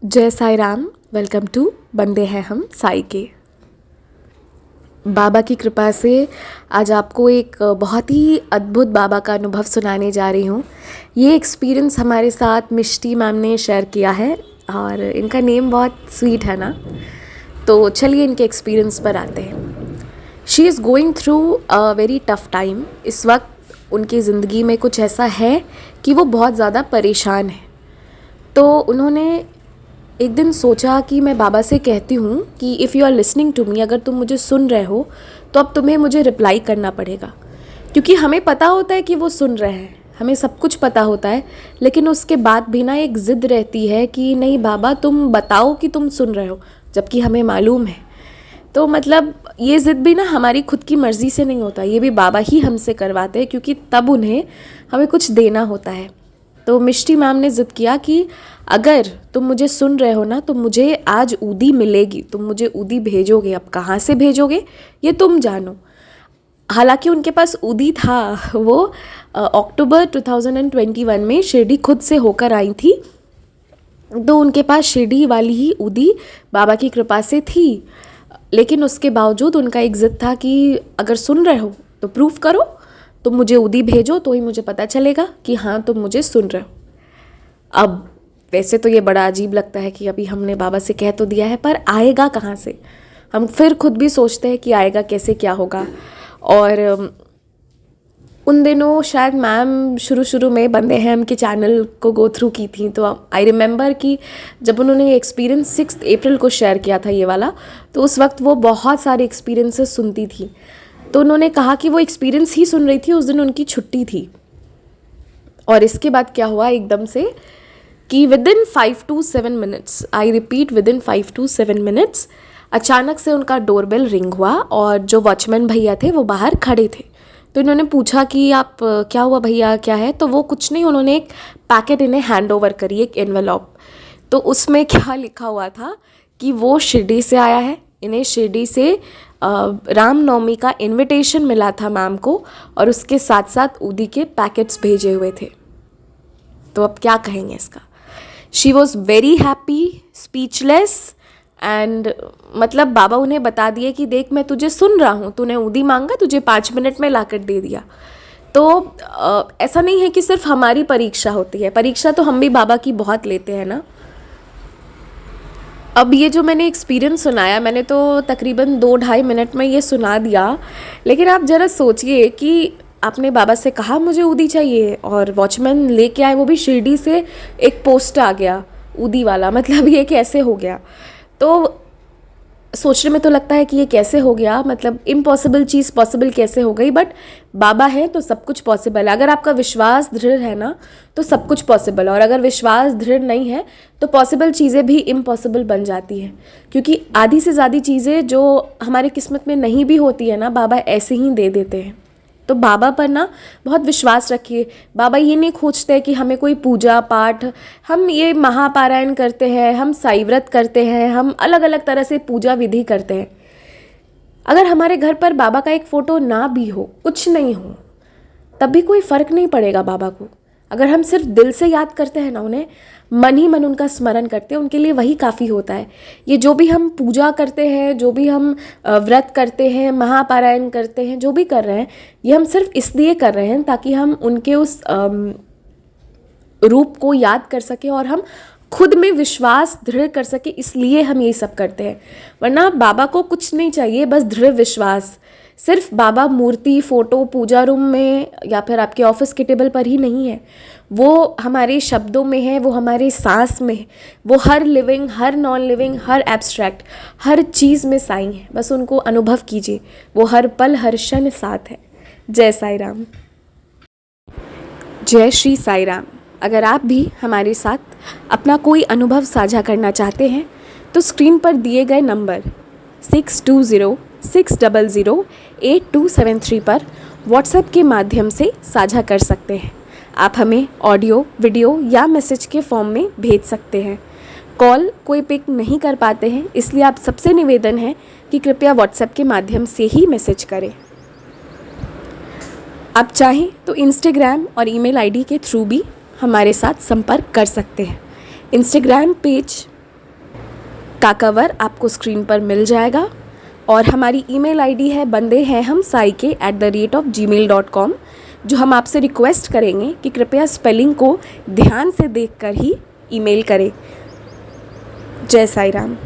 जय Sai Ram. Welcome to बंदे हैं हम साई के। बाबा की कृपा से आज आपको एक बहुत ही अद्भुत बाबा का अनुभव सुनाने जा रही हूँ। ये एक्सपीरियंस हमारे साथ मिष्टी मैम ने शेयर किया है और इनका नेम बहुत स्वीट है ना। तो चलिए इनके एक्सपीरियंस पर आते हैं। She is going through a very tough time. इस वक्त उनकी ज़िंदगी में कुछ ऐसा है कि वो बहुत ज़्यादा परेशान है। तो उन्होंने एक दिन सोचा कि मैं बाबा से कहती हूँ कि if you are listening to me, अगर तुम मुझे सुन रहे हो तो अब तुम्हें मुझे रिप्लाई करना पड़ेगा। क्योंकि हमें पता होता है कि वो सुन रहे हैं, हमें सब कुछ पता होता है, लेकिन उसके बाद भी ना एक ज़िद रहती है कि नहीं बाबा तुम बताओ कि तुम सुन रहे हो, जबकि हमें मालूम है। तो मतलब ये ज़िद भी ना हमारी खुद की मर्ज़ी से नहीं होता, ये भी बाबा ही हमसे करवाते हैं, क्योंकि तब उन्हें हमें कुछ देना होता है। तो मिष्टी मैम ने ज़िद किया कि अगर तुम मुझे सुन रहे हो ना तो मुझे आज ऊदी मिलेगी, तुम मुझे ऊदी भेजोगे। अब कहाँ से भेजोगे ये तुम जानो। हालांकि उनके पास ऊदी था, वो अक्टूबर 2021 में शिरडी खुद से होकर आई थी, तो उनके पास शिरडी वाली ही ऊदी बाबा की कृपा से थी। लेकिन उसके बावजूद उनका एक ज़िद था कि अगर सुन रहे हो तो प्रूफ करो, तुम मुझे ऊदी भेजो तो ही मुझे पता चलेगा कि हाँ तुम मुझे सुन रहे हो। अब वैसे तो ये बड़ा अजीब लगता है कि अभी हमने बाबा से कह तो दिया है, पर आएगा कहाँ से। हम फिर खुद भी सोचते हैं कि आएगा कैसे, क्या होगा। और उन दिनों शायद मैम शुरू में बंदे हैं हम के चैनल को गो थ्रू की थी। तो आई रिमेंबर कि जब उन्होंने ये एक्सपीरियंस 6 अप्रैल को शेयर किया था ये वाला, तो उस वक्त वो बहुत सारे एक्सपीरियंसेस सुनती थी। तो उन्होंने कहा कि वो एक्सपीरियंस ही सुन रही थी, उस दिन उनकी छुट्टी थी। और इसके बाद क्या हुआ एकदम से कि within 5 to 7 minutes, I repeat within 5 to 7 minutes, अचानक से उनका डोरबेल रिंग हुआ और जो वॉचमैन भैया थे वो बाहर खड़े थे। तो इन्होंने पूछा कि आप क्या हुआ भैया, क्या है। तो वो कुछ नहीं, उन्होंने एक पैकेट इन्हें हैंड ओवर करी, एक एनवेलॉप। तो उसमें क्या लिखा हुआ था कि वो शिरडी से आया है, इन्हें शिरडी से रामनवमी का इनविटेशन मिला था मैम को, और उसके साथ साथ ऊदी के पैकेट्स भेजे हुए थे। तो अब क्या कहेंगे इसका। She was very happy, speechless, and मतलब बाबा उन्हें बता दिए कि देख मैं तुझे सुन रहा हूँ, तूने ऊदी मांगा, तुझे 5 मिनट में लाकर दे दिया। तो ऐसा नहीं है कि सिर्फ हमारी परीक्षा होती है, परीक्षा तो हम भी बाबा की बहुत लेते हैं ना। अब ये जो मैंने एक्सपीरियंस सुनाया, मैंने तो तकरीबन 2-2.5 मिनट में ये सुना दिया, लेकिन आप ज़रा सोचिए कि आपने बाबा से कहा मुझे ऊदी चाहिए और वॉचमैन लेके आए, वो भी शिरडी से एक पोस्ट आ गया ऊदी वाला। मतलब ये कैसे हो गया। तो सोचने में तो लगता है कि ये कैसे हो गया, मतलब इम्पॉसिबल चीज़ पॉसिबल कैसे हो गई। बट बाबा है तो सब कुछ पॉसिबल है। अगर आपका विश्वास दृढ़ है ना तो सब कुछ पॉसिबल है, और अगर विश्वास दृढ़ नहीं है तो पॉसिबल चीज़ें भी इम्पॉसिबल बन जाती हैं। क्योंकि आधी से ज़्यादा चीज़ें जो हमारी किस्मत में नहीं भी होती है ना, बाबा ऐसे ही दे देते हैं। तो बाबा पर ना बहुत विश्वास रखिए। बाबा ये नहीं खोजते कि हमें कोई पूजा पाठ, हम ये महापारायण करते हैं, हम साई व्रत करते हैं, हम अलग अलग तरह से पूजा विधि करते हैं। अगर हमारे घर पर बाबा का एक फ़ोटो ना भी हो, कुछ नहीं हो, तब भी कोई फ़र्क नहीं पड़ेगा बाबा को। अगर हम सिर्फ दिल से याद करते हैं ना उन्हें, मन ही मन उनका स्मरण करते हैं, उनके लिए वही काफ़ी होता है। ये जो भी हम पूजा करते हैं, जो भी हम व्रत करते हैं, महापारायण करते हैं, जो भी कर रहे हैं, ये हम सिर्फ इसलिए कर रहे हैं ताकि हम उनके उस रूप को याद कर सकें और हम खुद में विश्वास दृढ़ कर सके, इसलिए हम ये सब करते हैं। वरना बाबा को कुछ नहीं चाहिए, बस दृढ़ विश्वास। सिर्फ बाबा मूर्ति, फ़ोटो, पूजा रूम में या फिर आपके ऑफिस के टेबल पर ही नहीं है, वो हमारे शब्दों में है, वो हमारे सांस में है, वो हर लिविंग, हर नॉन लिविंग, हर एब्स्ट्रैक्ट, हर चीज़ में साईं है। बस उनको अनुभव कीजिए, वो हर पल हर क्षण साथ है। जय साई राम। जय श्री साई राम। अगर आप भी हमारे साथ अपना कोई अनुभव साझा करना चाहते हैं तो स्क्रीन पर दिए गए नंबर 6206008273 पर व्हाट्सएप के माध्यम से साझा कर सकते हैं। आप हमें ऑडियो, वीडियो या मैसेज के फॉर्म में भेज सकते हैं। कॉल कोई पिक नहीं कर पाते हैं, इसलिए आप सबसे निवेदन है कि कृपया व्हाट्सएप के माध्यम से ही मैसेज करें। आप चाहें तो इंस्टाग्राम और ईमेल आईडी के थ्रू भी हमारे साथ संपर्क कर सकते हैं। इंस्टाग्राम पेज का कवर आपको स्क्रीन पर मिल जाएगा। और हमारी ईमेल आईडी है bandehehum@gmail.com, जो हम आपसे रिक्वेस्ट करेंगे कि कृपया स्पेलिंग को ध्यान से देखकर ही ईमेल करें। जय साई राम।